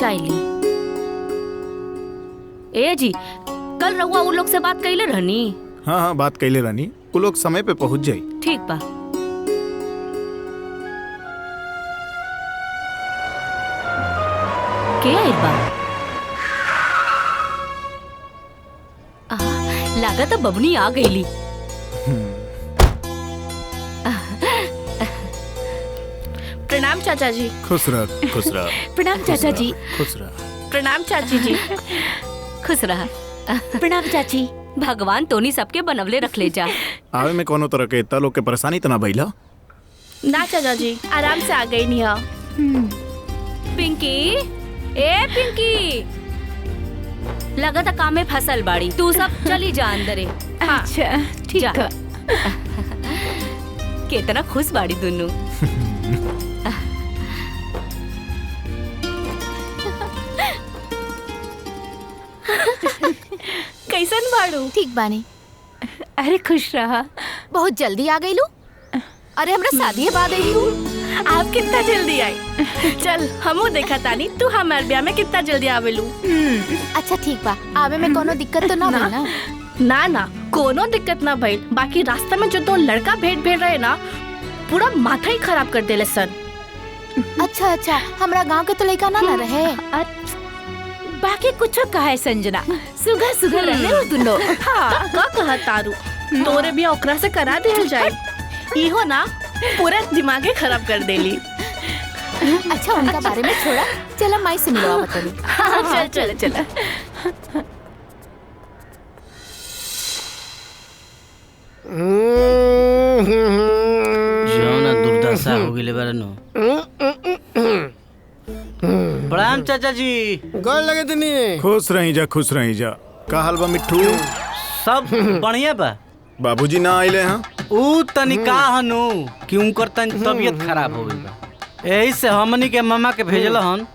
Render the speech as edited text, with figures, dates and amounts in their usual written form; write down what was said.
चाय ली। ए जी, कल रहुआ उन लोग से बात कैले रहनी? हाँ हाँ, बात कैले रहनी। वो लोग समय पे पहुंच जाई। ठीक बा। के आइल बा? लागत बबनी आ गईली। प्रणाम चाचा जी। खुश रह, खुश रह। प्रणाम चाचा जी। खुश रह। प्रणाम चाची जी। खुश रहा। प्रणाम चाची। भगवान तोनी सबके बनवले रख ले जा। आवे में कोनो तरह के इतना लोग के परेशानी तना भइला? ना चाचा जी, आराम से आ गई नहीं। पिंकी, ए पिंकी, लगता काम में फसल बाड़ी। तू सब चली जा अंदरे। हाँ, अच्छा ठीक है। कितना खुश बाड़ी दोनों। कैसन बाड़ू? ठीक बानी। अरे खुश रहा। बहुत जल्दी आ गई लू। अरे हमरा शादी बाद आई हूँ। आप कितना जल्दी आई। चल हमू देखा तानी तू हमारे ब्याह में कितना जल्दी आवेलू। अच्छा ठीक बा। आवे में कोनो दिक्कत तो ना भइल ना? ना ना, कोनो दिक्कत ना भइल। बाकी रास्ता में जो दो लड़का भेंट रहे ना, पूरा माथा ही खराब कर देले सर। अच्छा अच्छा, हमरा गांव के तो लड़का ना रहे। बाकी कुछ कहे संजना, सुगर सुगर रहे हो दोनों। हाँ, का कहा तारू, तोरे भी ओकरा से करा दिया जाए। इहो ना पूरा दिमागे खराब कर देली। अच्छा उनका बारे में छोड़ा, चला माई से मिलवा बतानी। हाँ, चल चल चल। जौना दुर्दशा हो गई बारनो। प्रणाम चाचा जी। गोर लगे तनी। खुश रही जा, खुश रही जा। का हाल बा मिट्ठू? सब बढ़िया बा। बाबूजी ना आइले हैं? ऊ तनी का हनु कि उनकर तनी तबीयत खराब हो गई बा। यही से हमनी के मामा के भेजल हन